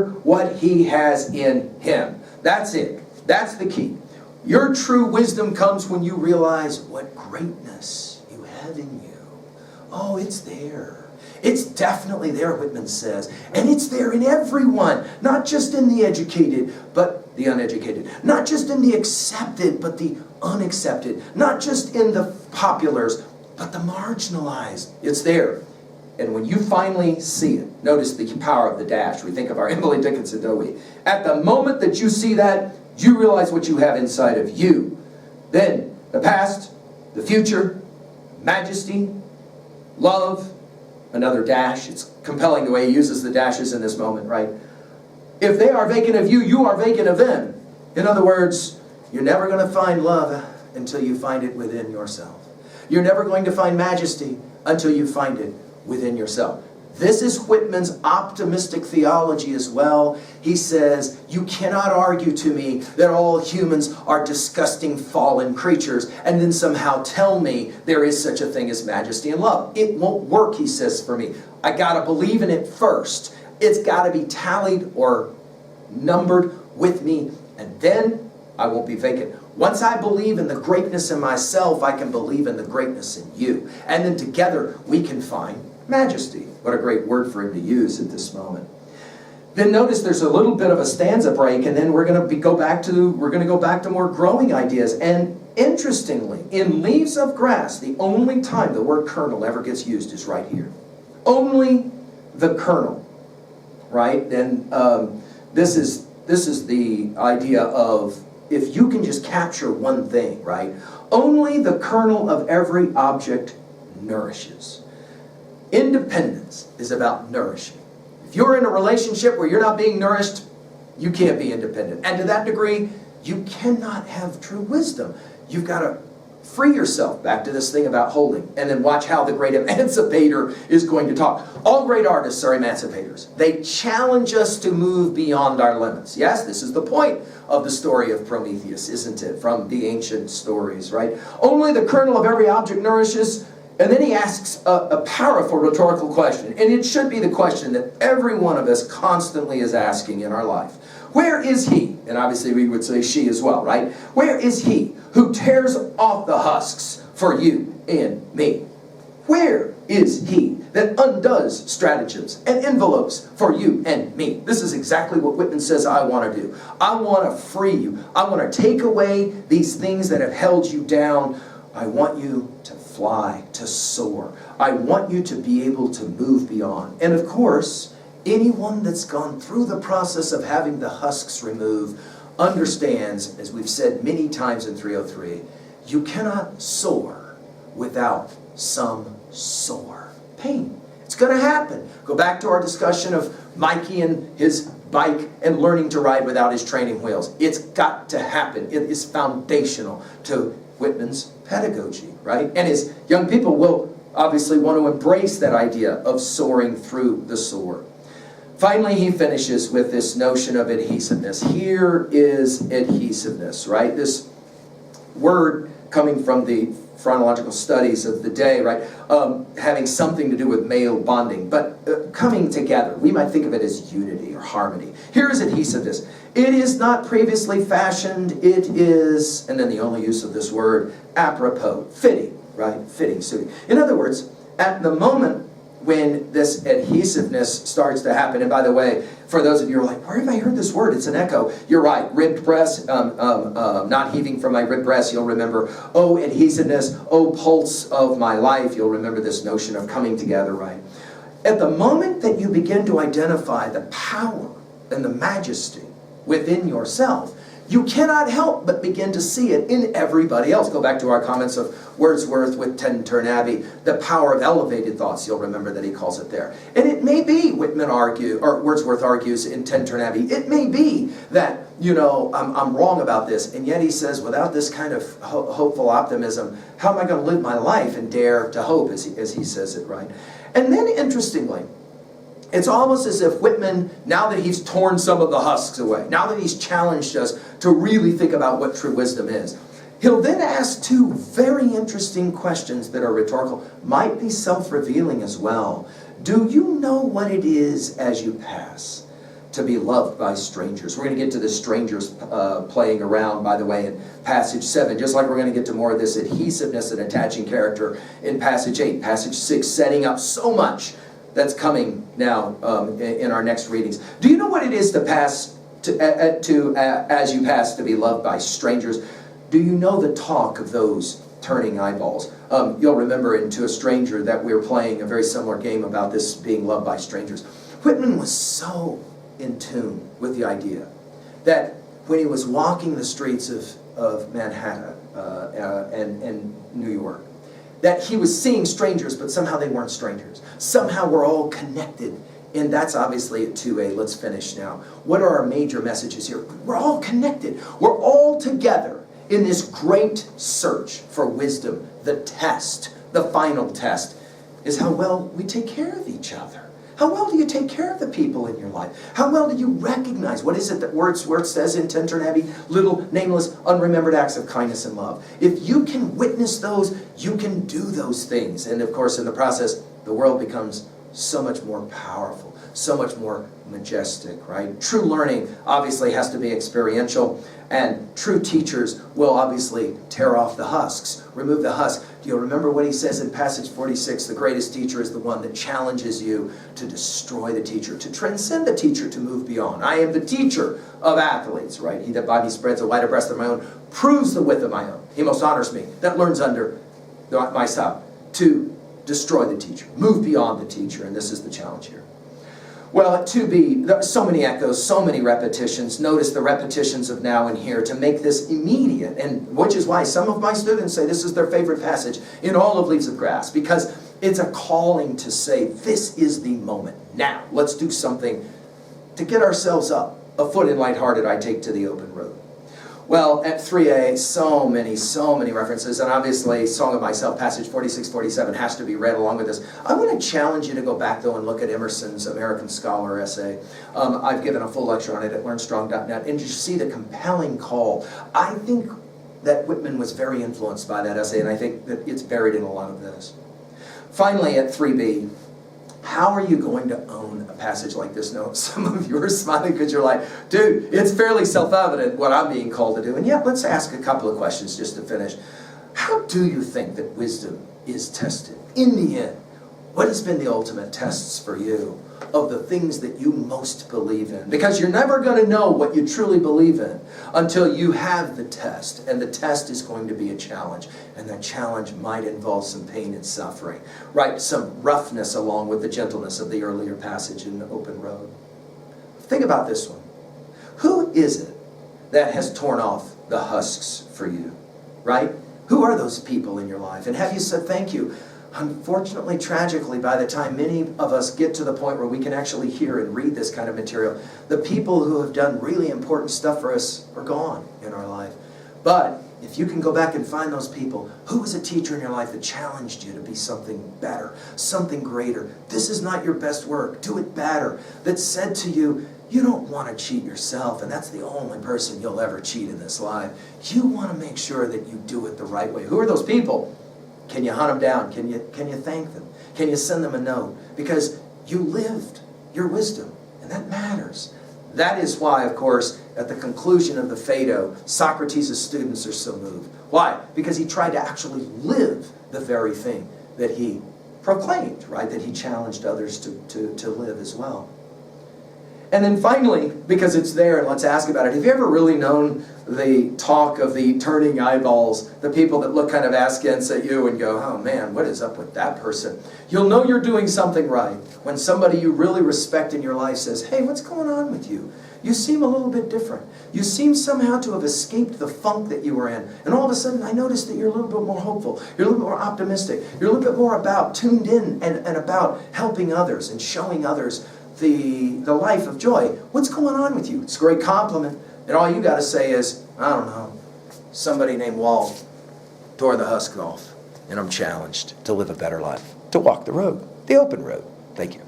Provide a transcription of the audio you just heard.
what he has in him. That's it. That's the key. Your true wisdom comes when you realize what greatness you have in you. Oh, it's there. It's definitely there, Whitman says. And it's there in everyone. Not just in the educated, but the uneducated. Not just in the accepted, but the unaccepted. Not just in the populars, but the marginalized. It's there. And when you finally see it, notice the power of the dash. We think of our Emily Dickinson, don't we? At the moment that you see that, you realize what you have inside of you. Then the past, the future, majesty, love, another dash. It's compelling the way he uses the dashes in this moment, right? If they are vacant of you, you are vacant of them. In other words, you're never going to find love until you find it within yourself. You're never going to find majesty until you find it within yourself. This is Whitman's optimistic theology as well. He says, you cannot argue to me that all humans are disgusting fallen creatures and then somehow tell me there is such a thing as majesty and love. It won't work, he says, for me. I got to believe in it first. It's got to be tallied or numbered with me, and then I won't be vacant. Once I believe in the greatness in myself, I can believe in the greatness in you. And then together we can find majesty. What a great word for him to use at this moment. Then notice there's a little bit of a stanza break, and then we're going to go back to more growing ideas. And interestingly, in Leaves of Grass, the only time the word kernel ever gets used is right here. Only the kernel, right? Then this is the idea of if you can just capture one thing, right? Only the kernel of every object nourishes. Independence is about nourishing. If you're in a relationship where you're not being nourished, you can't be independent. And to that degree, you cannot have true wisdom. You've got to free yourself. Back to this thing about holding. And then watch how the great emancipator is going to talk. All great artists are emancipators. They challenge us to move beyond our limits. Yes, this is the point of the story of Prometheus, isn't it? From the ancient stories, right? Only the kernel of every object nourishes. And then he asks a powerful rhetorical question. And it should be the question that every one of us constantly is asking in our life. Where is he? And obviously we would say she as well, right? Where is he who tears off the husks for you and me? Where is he that undoes stratagems and envelopes for you and me? This is exactly what Whitman says I want to do. I want to free you. I want to take away these things that have held you down. I want you to fly, to soar. I want you to be able to move beyond. And of course, anyone that's gone through the process of having the husks removed understands, as we've said many times in 303, you cannot soar without some sore pain. It's going to happen. Go back to our discussion of Mikey and his bike and learning to ride without his training wheels. It's got to happen. It is foundational to Whitman's pedagogy, right? And his young people will obviously want to embrace that idea of soaring through the sore. Finally, he finishes with this notion of adhesiveness. Here is adhesiveness, right? This word coming from the phrenological studies of the day, right? Having something to do with male bonding, but coming together. We might think of it as unity or harmony. Here is adhesiveness. It is not previously fashioned. It is, and then the only use of this word, apropos, fitting, right? Fitting, suiting. In other words, at the moment when this adhesiveness starts to happen, and by the way, for those of you who are like, where have I heard this word? It's an echo. You're right. Ribbed breast, not heaving from my ribbed breast. You'll remember, oh, adhesiveness, oh, pulse of my life. You'll remember this notion of coming together, right? At the moment that you begin to identify the power and the majesty within yourself, you cannot help but begin to see it in everybody else. Go back to our comments of Wordsworth with Tintern Abbey, the power of elevated thoughts. You'll remember that he calls it there. And it may be, Wordsworth argues in Tintern Abbey, it may be that, I'm wrong about this. And yet he says, without this kind of hopeful optimism, how am I going to live my life and dare to hope, as he says it, right? And then, interestingly, it's almost as if Whitman, now that he's torn some of the husks away, now that he's challenged us to really think about what true wisdom is, he'll then ask two very interesting questions that are rhetorical, might be self-revealing as well. Do you know what it is as you pass to be loved by strangers. We're going to get to the strangers playing around, by the way, in passage 7, just like we're going to get to more of this adhesiveness and attaching character in passage 8. Passage 6, setting up so much that's coming now in our next readings. Do you know what it is to pass as you pass to be loved by strangers? Do you know the talk of those turning eyeballs? You'll remember in To a Stranger that we were playing a very similar game about this being loved by strangers. Whitman was so in tune with the idea that when he was walking the streets of Manhattan and New York, that he was seeing strangers, but somehow they weren't strangers. Somehow we're all connected. And that's obviously at 2a. Let's finish now. What are our major messages here? We're all connected. We're all together in this great search for wisdom. The test, the final test, is how well we take care of each other. How well do you take care of the people in your life? How well do you recognize, what is it that Wordsworth says in Tintern Abbey? Little, nameless, unremembered acts of kindness and love. If you can witness those, you can do those things. And of course, in the process, the world becomes so much more powerful, so much more majestic, right? True learning obviously has to be experiential, and true teachers will obviously tear off the husks, remove the husk. Do you remember what he says in passage 46? The greatest teacher is the one that challenges you to destroy the teacher, to transcend the teacher, to move beyond. I am the teacher of athletes, right? He that by me spreads a wider breast than my own, proves the width of my own. He most honors me, that learns under my style, to destroy the teacher, move beyond the teacher, and this is the challenge here. Well, at 2b, so many echoes, so many repetitions. Notice the repetitions of now and here to make this immediate, and which is why some of my students say this is their favorite passage in all of Leaves of Grass, because it's a calling to say, this is the moment. Now, let's do something to get ourselves up. A foot in lighthearted, I take to the open road. Well, at 3a, so many references, and obviously Song of Myself, passage 46, 47 has to be read along with this. I want to challenge you to go back, though, and look at Emerson's American Scholar essay. I've given a full lecture on it at learnstrong.net, and you see the compelling call. I think that Whitman was very influenced by that essay, and I think that it's buried in a lot of this. Finally, at 3b, how are you going to own a passage like this? No, some of you are smiling because you're like, dude, it's fairly self-evident what I'm being called to do. And yet, let's ask a couple of questions just to finish. How do you think that wisdom is tested? In the end, what has been the ultimate tests for you of the things that you most believe in? Because you're never going to know what you truly believe in until you have the test. And the test is going to be a challenge. And that challenge might involve some pain and suffering. Right? Some roughness along with the gentleness of the earlier passage in the open road. Think about this one. Who is it that has torn off the husks for you? Right? Who are those people in your life? And have you said thank you? Unfortunately, tragically, by the time many of us get to the point where we can actually hear and read this kind of material, the people who have done really important stuff for us are gone in our life. But if you can go back and find those people, who was a teacher in your life that challenged you to be something better, something greater? This is not your best work. Do it better. That said to you, you don't want to cheat yourself, and that's the only person you'll ever cheat in this life. You want to make sure that you do it the right way. Who are those people? Can you hunt them down? Can you thank them? Can you send them a note? Because you lived your wisdom, and that matters. That is why, of course, at the conclusion of the Phaedo, Socrates' students are so moved. Why? Because he tried to actually live the very thing that he proclaimed, right? That he challenged others to live as well. And then finally, because it's there, and let's ask about it, have you ever really known the talk of the turning eyeballs, the people that look kind of askance at you and go, oh man, what is up with that person? You'll know you're doing something right when somebody you really respect in your life says, hey, what's going on with you? You seem a little bit different. You seem somehow to have escaped the funk that you were in. And all of a sudden, I noticed that you're a little bit more hopeful. You're a little bit more optimistic. You're a little bit more about tuned in and about helping others and showing others the life of joy. What's going on with you? It's a great compliment. And all you got to say is, I don't know, somebody named Walt tore the husk off. And I'm challenged to live a better life, to walk the road, the open road. Thank you.